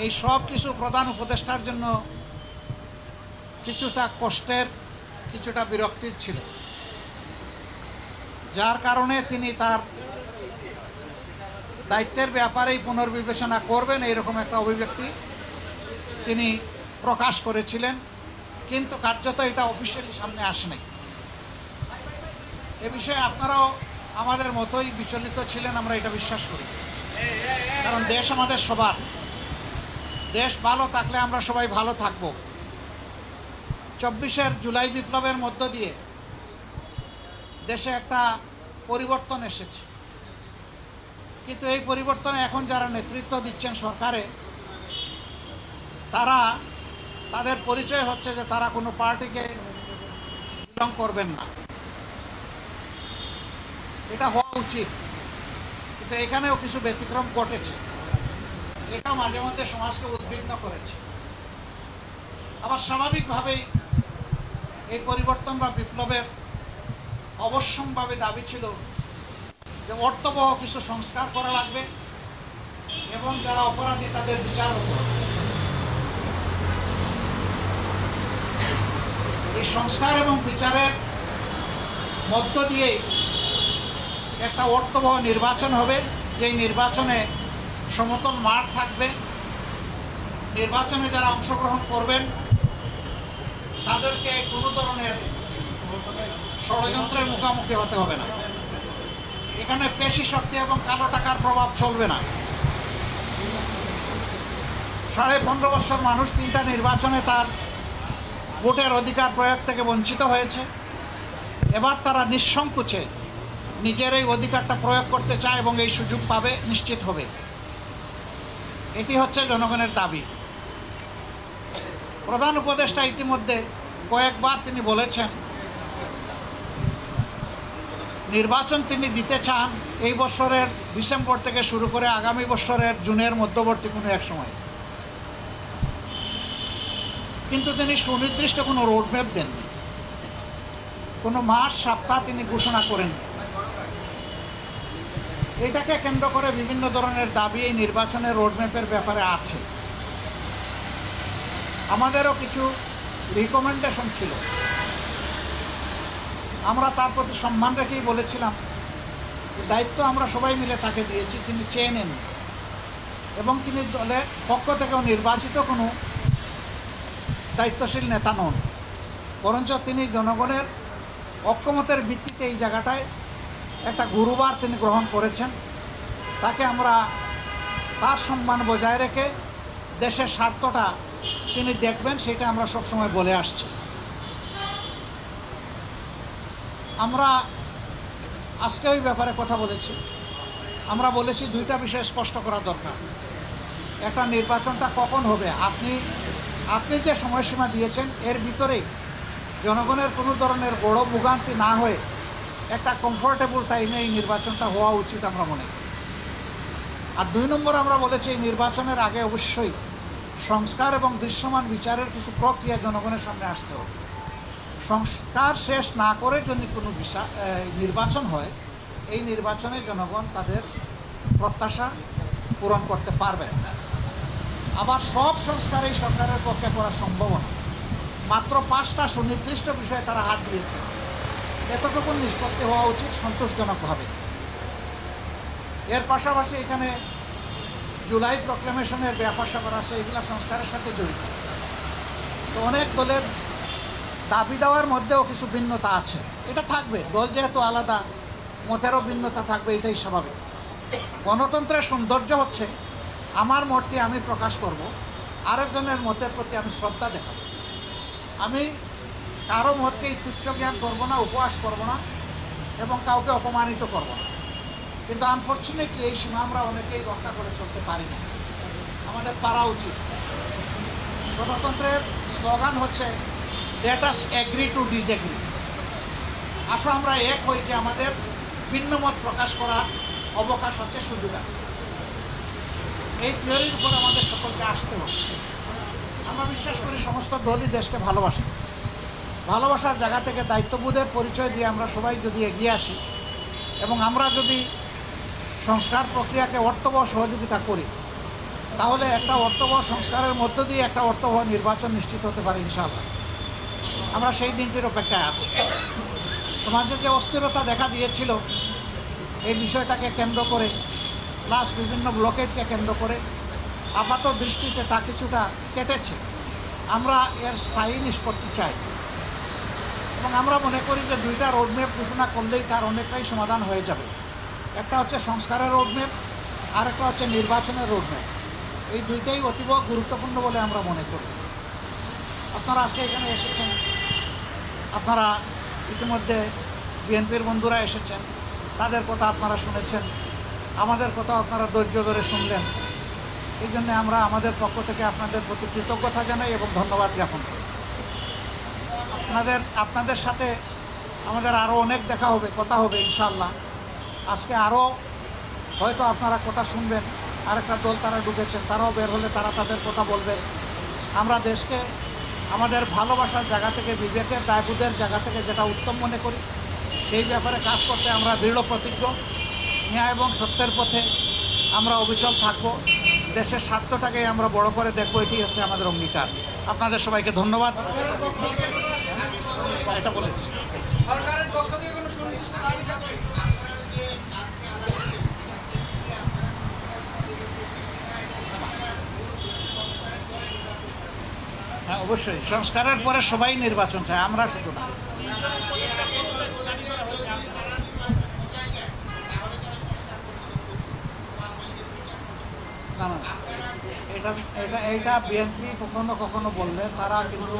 এই সব কিছু প্রধান উপদেষ্টার জন্য কিছুটা কষ্টের, কিছুটা বিরক্তির ছিল, যার কারণে তিনি তার দায়িত্বের ব্যাপারেই পুনর্বিবেচনা করবেন এইরকম একটা অভিব্যক্তি তিনি প্রকাশ করেছিলেন, কিন্তু কার্যত এটা অফিসিয়ালি সামনে আসে নাই। এ বিষয়ে আপনারাও আমাদের মতোই বিচলিত ছিলেন, আমরা এটা বিশ্বাস করি। কারণ দেশ আমাদের সবার, দেশ ভালো থাকলে আমরা সবাই ভালো থাকব। 24 জুলাই বিপ্লবের মধ্য দিয়ে দেশে একটা পরিবর্তন এসেছে, কিন্তু এই পরিবর্তনে এখন যারা নেতৃত্ব দিচ্ছেন সরকারে, তারা তাদের পরিচয় হচ্ছে যে তারা কোনো পার্টিকে বিলং করবেন না। এটা হওয়া উচিত, কিন্তু এখানেও কিছু ব্যতিক্রম ঘটেছে। এটা মাঝে মধ্যে সমাজকে উদ্বিগ্ন করেছে। আবার স্বাভাবিকভাবেই এই পরিবর্তন বা বিপ্লবের অবশ্যম্ভাবী দাবি ছিল যে অর্থবহ কিছু সংস্কার করা লাগবে এবং যারা অপরাধী তাদের বিচার হতে হবে। এই সংস্কার এবং বিচারের মধ্য দিয়েই একটা অর্থবহ নির্বাচন হবে, যেই নির্বাচনে সমতল মাঠ থাকবে। নির্বাচনে যারা অংশগ্রহণ করবেন তাদেরকে কোনো ধরনের ষড়যন্ত্রের মুখোমুখি হতে হবে না। এখানে পেশি শক্তি এবং কালো টাকার প্রভাব চলবে না। 15.5 বছর মানুষ 3টা নির্বাচনে তার ভোটের অধিকার প্রয়োগ থেকে বঞ্চিত হয়েছে। এবার তারা নিঃসংকোচে নিজের এই অধিকারটা প্রয়োগ করতে চায় এবং এই সুযোগ পাবে, নিশ্চিত হবে। এটি হচ্ছে জনগণের দাবি। প্রধান উপদেষ্টা ইতিমধ্যে কয়েকবার তিনি বলেছেন নির্বাচন তিনি দিতে চান এই বছরের ডিসেম্বর থেকে শুরু করে আগামী বছরের জুনের মধ্যবর্তী কোনো এক সময়, কিন্তু তিনি সুনির্দিষ্ট কোনো রোডম্যাপ দেননি, কোনো মাস সপ্তাহ তিনি ঘোষণা করেন। এটাকে কেন্দ্র করে বিভিন্ন ধরনের দাবি এই নির্বাচনের রোডম্যাপের ব্যাপারে আছে। আমাদেরও কিছু রিকমেন্ডেশন ছিল, আমরা তার প্রতি সম্মান রেখেই বলেছিলাম দায়িত্ব আমরা সবাই মিলে তাকে দিয়েছি, তিনি চেয়ে নেন এবং তিনি দলের পক্ষ থেকেও নির্বাচিত কোনো দায়িত্বশীল নেতা নন, বরঞ্চ তিনি জনগণের ঐক্যমতের ভিত্তিতে এই জায়গাটায় একটা গুরুবার তিনি গ্রহণ করেছেন। তাকে আমরা তার সম্মান বজায় রেখে দেশের স্বার্থটা তিনি দেখবেন, সেটা আমরা সবসময় বলে আসছি। আমরা আজকে ওই ব্যাপারে কথা বলেছি। আমরা বলেছি 2টা বিষয় স্পষ্ট করা দরকার। একটা, নির্বাচনটা কখন হবে, আপনি যে সময়সীমা দিয়েছেন এর ভিতরেই জনগণের কোনো ধরনের বড় ভোগান্তি না হয়ে একটা কমফোর্টেবল টাইমে এই নির্বাচনটা হওয়া উচিত আমরা মনে করি। আর 2 নম্বর আমরা বলেছি এই নির্বাচনের আগে অবশ্যই সংস্কার এবং দৃশ্যমান বিচারের কিছু প্রক্রিয়া জনগণের সামনে আসতে হবে। সংস্কার শেষ না করে যদি কোনো নির্বাচন হয়, এই নির্বাচনে জনগণ তাদের প্রত্যাশা পূরণ করতে পারবে না। আবার সব সংস্কার এই সরকারের পক্ষে করা সম্ভব না। মাত্র 5টা সুনির্দিষ্ট বিষয়ে তারা হাত দিয়েছে, এতটুকু নিষ্পত্তি হওয়া উচিত সন্তোষজনকভাবে। এর পাশাপাশি এখানে জুলাই প্রক্লেমেশনের ব্যাপার স্যাপার আছে, এগুলো সংস্কারের সাথে জড়িত। তো অনেক দলের দাবি দেওয়ার মধ্যেও কিছু ভিন্নতা আছে, এটা থাকবে। দল যেহেতু আলাদা, মতেরও ভিন্নতা থাকবে, এটাই স্বাভাবিক। গণতন্ত্রের সৌন্দর্য হচ্ছে আমার মতটি আমি প্রকাশ করব, আরেকজনের মতের প্রতি আমি শ্রদ্ধা দেখাবো। আমি কারো মতকেই তুচ্ছ জ্ঞান করবো না, উপহাস করবো না এবং কাউকে অপমানিত করবো না। কিন্তু আনফর্চুনেটলি এই সীমা আমরা অনেকেই রক্ষা করে চলতে পারি না, আমাদের পারা উচিত। গণতন্ত্রের স্লোগান হচ্ছে let us agree to disagree. আসো আমরা এক হই যে আমাদের ভিন্ন মত প্রকাশ করার অবকাশ হচ্ছে, সুযোগ আছে। এই থিওরির উপর আমাদের সকলকে আসতে হবে। আমরা বিশ্বাস করি সমস্ত দলই দেশকে ভালোবাসে। ভালোবাসার জায়গা থেকে দায়িত্ববোধের পরিচয় দিয়ে আমরা সবাই যদি এগিয়ে আসি এবং আমরা যদি সংস্কার প্রক্রিয়াকে অর্থবহ সহযোগিতা করি, তাহলে একটা অর্থবহ সংস্কারের মধ্য দিয়ে একটা অর্থবহ নির্বাচন নিশ্চিত হতে পারে ইনশাআল্লাহ। আমরা সেই দিনটির অপেক্ষায় আছি। সমাজে যে অস্থিরতা দেখা দিয়েছিল এই বিষয়টাকে কেন্দ্র করে, প্লাস বিভিন্ন ব্লকেটকে কেন্দ্র করে আপাত দৃষ্টিতে তা কিছুটা কেটেছে। আমরা এর স্থায়ী নিষ্পত্তি চাই এবং আমরা মনে করি যে দুইটা রোডম্যাপ ঘোষণা করলেই তার অনেকটাই সমাধান হয়ে যাবে। একটা হচ্ছে সংস্কারের রোডম্যাপ, আর একটা হচ্ছে নির্বাচনের রোডম্যাপ। এই দুইটাই অতীব গুরুত্বপূর্ণ বলে আমরা মনে করি। আপনারা আজকে এখানে এসেছেন, আপনারা ইতিমধ্যে বিএনপির বন্ধুরা এসেছেন, তাদের কথা আপনারা শুনেছেন, আমাদের কথা আপনারা ধৈর্য ধরে শুনলেন। এই জন্যে আমরা আমাদের পক্ষ থেকে আপনাদের প্রতি কৃতজ্ঞতা জানাই এবং ধন্যবাদ জ্ঞাপন করি। আপনাদের সাথে আমাদের আরও অনেক দেখা হবে, কথা হবে ইনশাআল্লাহ। আজকে আরও হয়তো আপনারা কথা শুনবেন, আরেকটা দল তারা ঢুকেছেন, তারাও বের হলে তারা তাদের কথা বলবেন। আমরা দেশকে আমাদের ভালোবাসার জায়গা থেকে, বিবেকের দায়বোধের জায়গা থেকে যেটা উত্তম মনে করি সেই ব্যাপারে কাজ করতে আমরা দৃঢ় প্রতিজ্ঞ। ন্যায় এবং সত্যের পথে আমরা অবিচল থাকব। দেশের স্বার্থটাকে আমরা বড় করে দেখবো, এটি হচ্ছে আমাদের অঙ্গীকার। আপনাদের সবাইকে ধন্যবাদ। এটা বলেছি সরকারের পক্ষ থেকে কোনো সুনির্দিষ্ট দাবি থাকবে? হ্যাঁ, অবশ্যই সংস্কারের পরে সবাই নির্বাচন চায়, আমরা শুধু না। না না, এটা বিএনপি কখনো কখনো বললে, তারা কিন্তু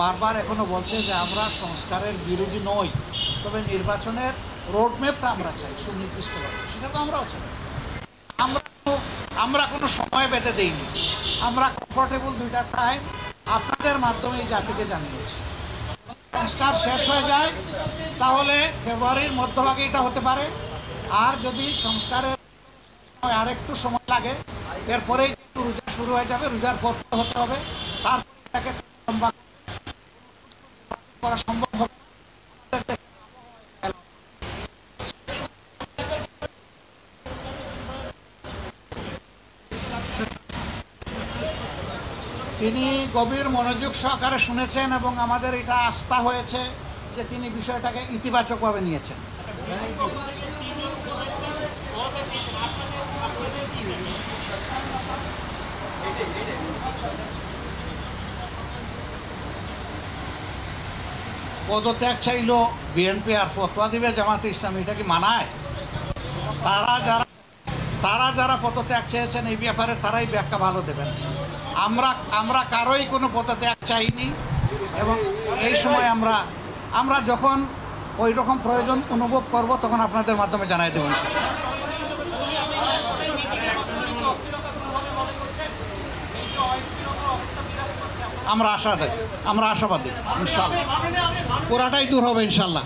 বারবার এখনো বলছে যে আমরা সংস্কারের বিরোধী নই, তবে নির্বাচনের রোডম্যাপটা আমরা চাই সুনির্দিষ্টভাবে। সেটা তো আমরাও চাই। আমরা কোনো সময় বেঁধে দিইনি, আমরা কমফোর্টেবল দুইটা টাইম আপনাদের মাধ্যমে এই জাতিকে জানিয়েছি। সংস্কার শেষ হয়ে যায় তাহলে ফেব্রুয়ারির মধ্যভাগে এটা হতে পারে, আর যদি সংস্কারের আরেকটু সময় লাগে এরপরেই রোজা শুরু হয়ে যাবে, রোজার পর হতে হবে, তারপরে এটাকে লম্বা করা সম্ভব হবে। তিনি গভীর মনোযোগ সহকারে শুনেছেন এবং আমাদের এটা আস্থা হয়েছে যে তিনি বিষয়টাকে ইতিবাচকভাবে নিয়েছেন। পদত্যাগ চাইল বিএনপি আর ফতোয়া দিবে জামাতে ইসলামী, এটা কি মানায়? তারা যারা পদত্যাগ চেয়েছেন এই ব্যাপারে তারাই ব্যাখ্যা ভালো দেবেন। আমরা কারোই কোনো পদত্যাগ চাইনি এবং এই সময় আমরা যখন ওই রকম প্রয়োজন অনুভব করব তখন আপনাদের মাধ্যমে জানাই দেব। আমরা আশাবাদী ইনশাআল্লাহ পুরাটাই দূর হবে ইনশাআল্লাহ।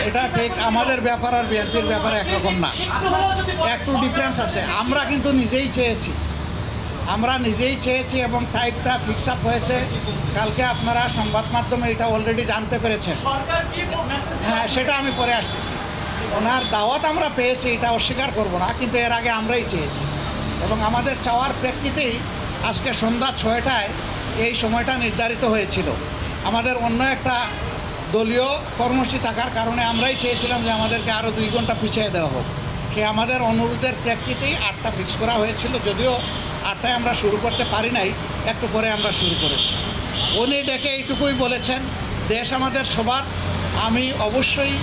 এটা ঠিক, আমাদের ব্যাপার আর বিএনপির ব্যাপারে একরকম না, একটু ডিফারেন্স আছে। আমরা কিন্তু নিজেই চেয়েছি এবং টাইপটা ফিক্স আপ হয়েছে। কালকে আপনারা সংবাদ মাধ্যমে এটা অলরেডি জানতে পেরেছেন। হ্যাঁ, সেটা আমি পরে আসতেছি। ওনার দাওয়াত আমরা পেয়েছি, এটা অস্বীকার করব না, কিন্তু এর আগে আমরাই চেয়েছি এবং আমাদের চাওয়ার প্রেক্ষিতেই আজকে সন্ধ্যা 6টায় এই সময়টা নির্ধারিত হয়েছিল। আমাদের অন্য একটা দলীয় কর্মসূচি থাকার কারণে আমরাই চেয়েছিলাম যে আমাদেরকে আরও 2 ঘন্টা পিছিয়ে দেওয়া হোক। সে আমাদের অনুরোধের প্রেক্ষিতেই 8টা ফিক্স করা হয়েছিল, যদিও 8টায় আমরা শুরু করতে পারি নাই, একটু পরে আমরা শুরু করেছি। উনি ডেকে এইটুকুই বলেছেন, দেশ আমাদের সবার, আমি অবশ্যই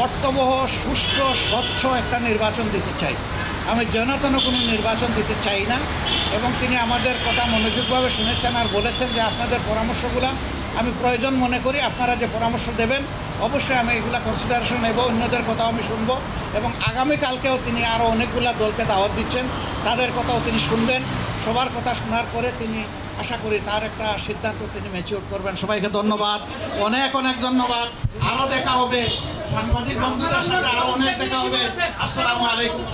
অর্থবহ, সুষ্ঠু, স্বচ্ছ একটা নির্বাচন দিতে চাই, আমি যেন কোনো নির্বাচন দিতে চাই না। এবং তিনি আমাদের কথা মনোযোগভাবে শুনেছেন আর বলেছেন যে আপনাদের পরামর্শগুলো আমি প্রয়োজন মনে করি, আপনারা যে পরামর্শ দেবেন অবশ্যই আমি এগুলা কনসিডারেশন নেব, অন্যদের কথাও আমি শুনবো এবং আগামীকালকেও তিনি আরও অনেকগুলা দলকে দাওয়াত দিচ্ছেন, তাদের কথাও তিনি শুনবেন। সবার কথা শোনার পরে তিনি আশা করি তার একটা সিদ্ধান্ত তিনি ম্যাচিউর করবেন। সবাইকে ধন্যবাদ, অনেক ধন্যবাদ। আরও দেখা হবে, সাংবাদিক বন্ধুদের সাথে আরও অনেক দেখা হবে। আসসালামু আলাইকুম।